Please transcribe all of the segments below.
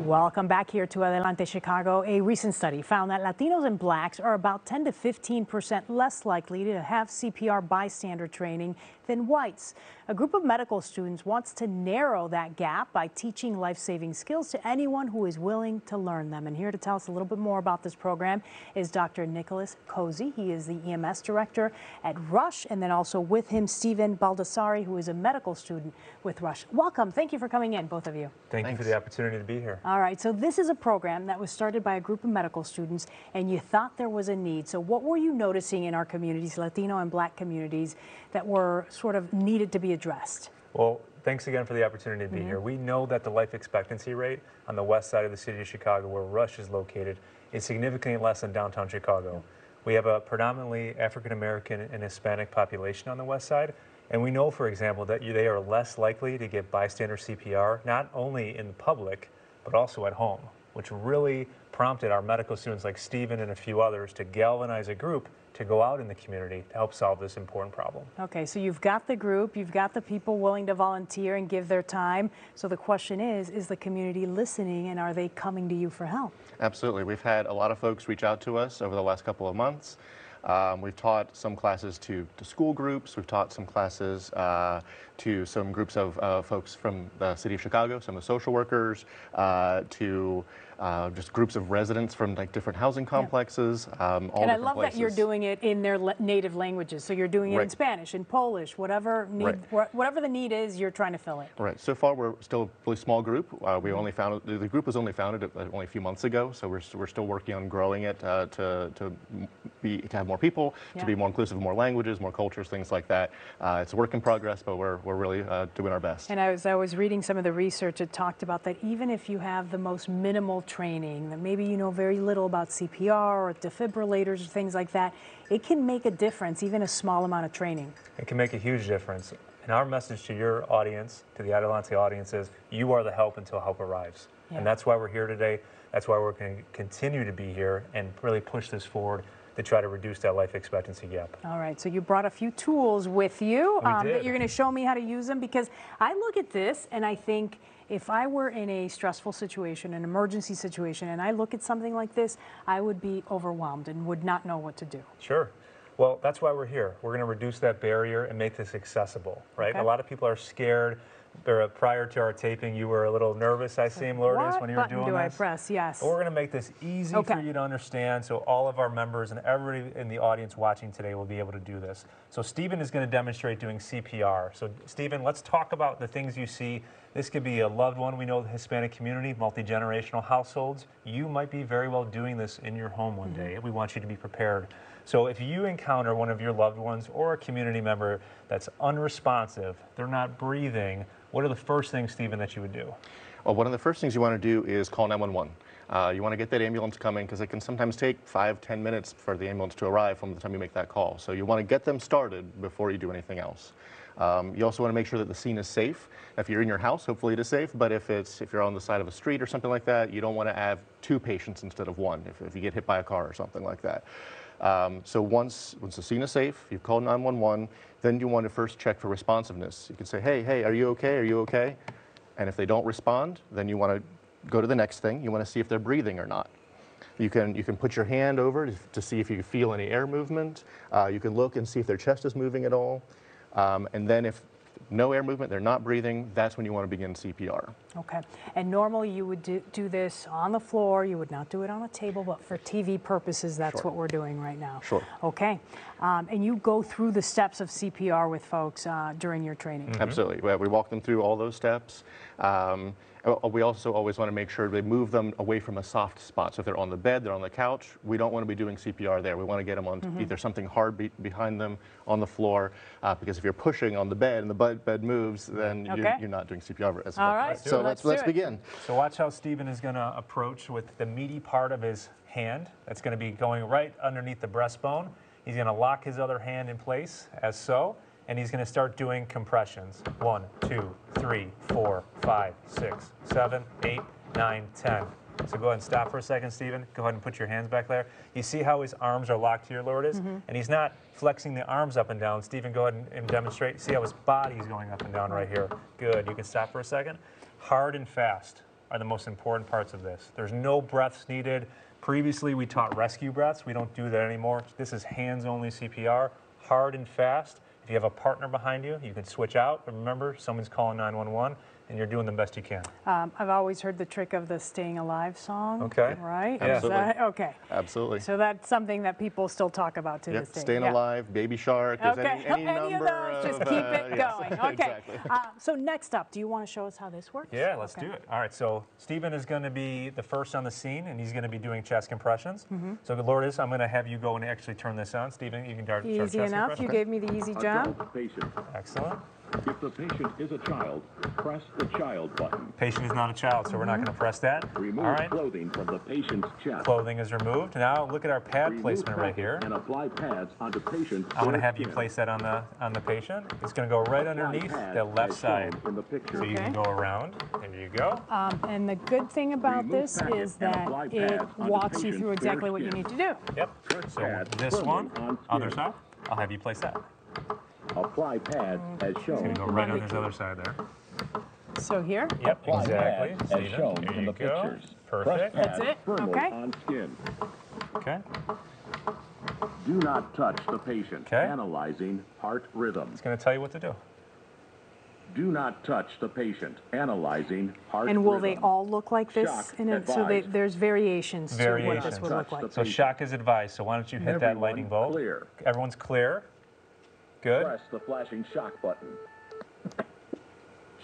Welcome back here to Adelante Chicago. A recent study found that Latinos and blacks are about 10 to 15% less likely to have CPR bystander training than whites. A group of medical students wants to narrow that gap by teaching life-saving skills to anyone who is willing to learn them. And here to tell us a little bit more about this program is Dr. Nicholas Cozy. He is the EMS director at Rush, and then also with him, Stephen Baldassari, who is a medical student with Rush. Welcome. Thank you for coming in, both of you. Thank you for the opportunity to be here. All right, so this is a program that was started by a group of medical students, and you thought there was a need. So what were you noticing in our communities, Latino and Black communities, that were sort of needed to be addressed? Well, thanks again for the opportunity to be here. We know that the life expectancy rate on the west side of the city of Chicago, where Rush is located, is significantly less than downtown Chicago. We have a predominantly African-American and Hispanic population on the west side, and we know, for example, that they are less likely to get bystander CPR, not only in the public, but also at home, which really prompted our medical students like Stephen and a few others to galvanize a group to go out in the community to help solve this important problem. Okay, so you've got the group, you've got the people willing to volunteer and give their time. So the question is the community listening, and are they coming to you for help? Absolutely. We've had a lot of folks reach out to us over the last couple of months. We've taught some classes to school groups. We've taught some classes to some groups of folks from the city of Chicago, some of the social workers, to just groups of residents from like different housing complexes. All and I love places. that you're doing it in their native languages. So you're doing it in Spanish, in Polish, whatever need, whatever the need is, you're trying to fill it. Right. So far, we're still a really small group. We only founded, the group was only founded only a few months ago. So we're still working on growing it to have more people, to be more inclusive of more languages, more cultures, things like that. It's a work in progress, but we're really doing our best. And I was reading some of the research. It talked about that even if you have the most minimal training, that maybe you know very little about CPR or defibrillators or things like that, it can make a difference, even a small amount of training. It can make a huge difference. And our message to your audience, to the Adelante audience, is you are the help until help arrives. And that's why we're here today. That's why we're going to continue to be here and really push this forward to try to reduce that life expectancy gap. All right, so you brought a few tools with you that you're going to show me how to use them, because I look at this and I think if I were in a stressful situation, an emergency situation, and I look at something like this, I would be overwhelmed and would not know what to do. Sure. Well, that's why we're here. We're going to reduce that barrier and make this accessible, right? A lot of people are scared. Prior to our taping, you were a little nervous, I seem, Lourdes, when you were doing this. What button do I press? Yes. But we're going to make this easy for you to understand, so all of our members and everybody in the audience watching today will be able to do this. So Stephen is going to demonstrate doing CPR. So Stephen, let's talk about the things you see. This could be a loved one. We know the Hispanic community, multi-generational households. You might be very well doing this in your home one day. We want you to be prepared. So if you encounter one of your loved ones or a community member that's unresponsive, they're not breathing, what are the first things, Stephen, that you would do? Well, one of the first things you want to do is call 911. You want to get that ambulance coming, because it can sometimes take 5–10 minutes for the ambulance to arrive from the time you make that call. So you want to get them started before you do anything else. You also want to make sure that the scene is safe. If you're in your house, hopefully it is safe, but if you're on the side of a street or something like that, you don't want to have 2 patients instead of 1 if you get hit by a car or something like that. So once the scene is safe, you've called 911, then you want to first check for responsiveness. You can say, hey, are you okay? Are you okay? And if they don't respond, then you want to go to the next thing. You want to see if they're breathing or not. You can put your hand over to see if you feel any air movement. You can look and see if their chest is moving at all. And then if no air movement, they're not breathing, that's when you want to begin CPR. Okay. And normally you would do this on the floor. You would not do it on a table, but for TV purposes, that's what we're doing right now. Sure. Okay. And you go through the steps of CPR with folks during your training. Absolutely. We walk them through all those steps. We also always want to make sure they move them away from a soft spot. So if they're on the bed, they're on the couch, we don't want to be doing CPR there. We want to get them on either something hard behind them on the floor, because if you're pushing on the bed and the bed moves, then you're not doing CPR as well. All right. So let's begin. So watch how Stephen is going to approach with the meaty part of his hand. That's going to be going right underneath the breastbone. He's going to lock his other hand in place, as so. And he's going to start doing compressions. 1, 2, 3, 4, 5, 6, 7, 8, 9, 10. So go ahead and stop for a second, Stephen. Go ahead and put your hands back there. You see how his arms are locked here, Lourdes? And he's not flexing the arms up and down. Stephen, go ahead and demonstrate. See how his body is going up and down right here. Good. You can stop for a second. Hard and fast. are the most important parts of this. There's no breaths needed. Previously, we taught rescue breaths. We don't do that anymore. This is hands-only CPR, hard and fast. If you have a partner behind you, you can switch out. But remember, someone's calling 911, and you're doing the best you can. I've always heard the trick of the Staying Alive song. Okay. Right? Yeah. Is that- okay. Absolutely. So that's something that people still talk about to Yep, this day. Staying Yeah. Alive, Baby Shark, there's Okay, any any of number those, just of, keep it yes, going. Okay. exactly. So next up, do you want to show us how this works? Yeah, let's Okay. do it. All right, so Stephen is going to be the first on the scene, and he's going to be doing chest compressions. So, Lourdes, I'm going to have you go and actually turn this on. Stephen, you can start Easy chest enough. You compressions. gave me the easy job. Adult patient. Excellent. If the patient is a child, press the child button. Patient is not a child, so we're not going to press that. Remove All right, clothing from the patient's chest. clothing is removed. Now look at our pad Remove placement right packets here. And apply pads onto patient's I'm going to bare have you skin. place that on the patient. It's going to go right Apply underneath pads the left as shown side. in the picture. So you can Okay. go around. There you go. And the good thing about Remove this packets is and that apply it pads onto walks you patient's through bare exactly what you skin. need to do. Yep. So pads this firmly one, on other skin. side, I'll have you place that. Apply pads as It's shown going to go in right the on this picture. other side there. So here. Yep, Apply exactly. pads as Stephen, shown there in you the go. pictures. Perfect. Press That's pads it? firmly Okay. on skin. Okay. Do not touch the patient. Okay. Analyzing heart rhythm. It's going to tell you what to do. Do not touch the patient. Analyzing heart And will rhythm. they all look like this? Shock So advised. there's variations to what Variations. this would look like. Touch So shock is advised. So why don't you hit that Everyone lightning bolt? clear. Everyone's clear. Good. Press the flashing shock button.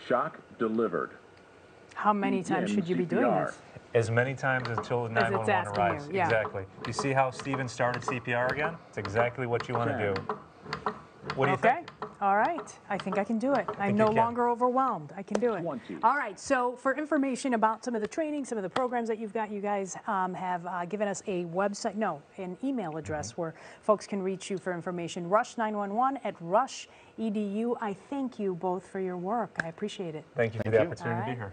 Shock delivered. How many times Begin should you be doing CPR. this? As many times until 911 asking arrives. you, yeah. Exactly. You see how Stephen started CPR again? It's exactly what you want to 10. do. What do you Okay. think? All right. I think I can do it. I'm think no you can. longer overwhelmed. I can do it. 20. All right. So for information about some of the training, some of the programs that you've got, you guys have given us a website, no, an email address where folks can reach you for information. Rush911@rush.edu. I thank you both for your work. I appreciate it. Thank you for Thank the you. opportunity to be All right. here.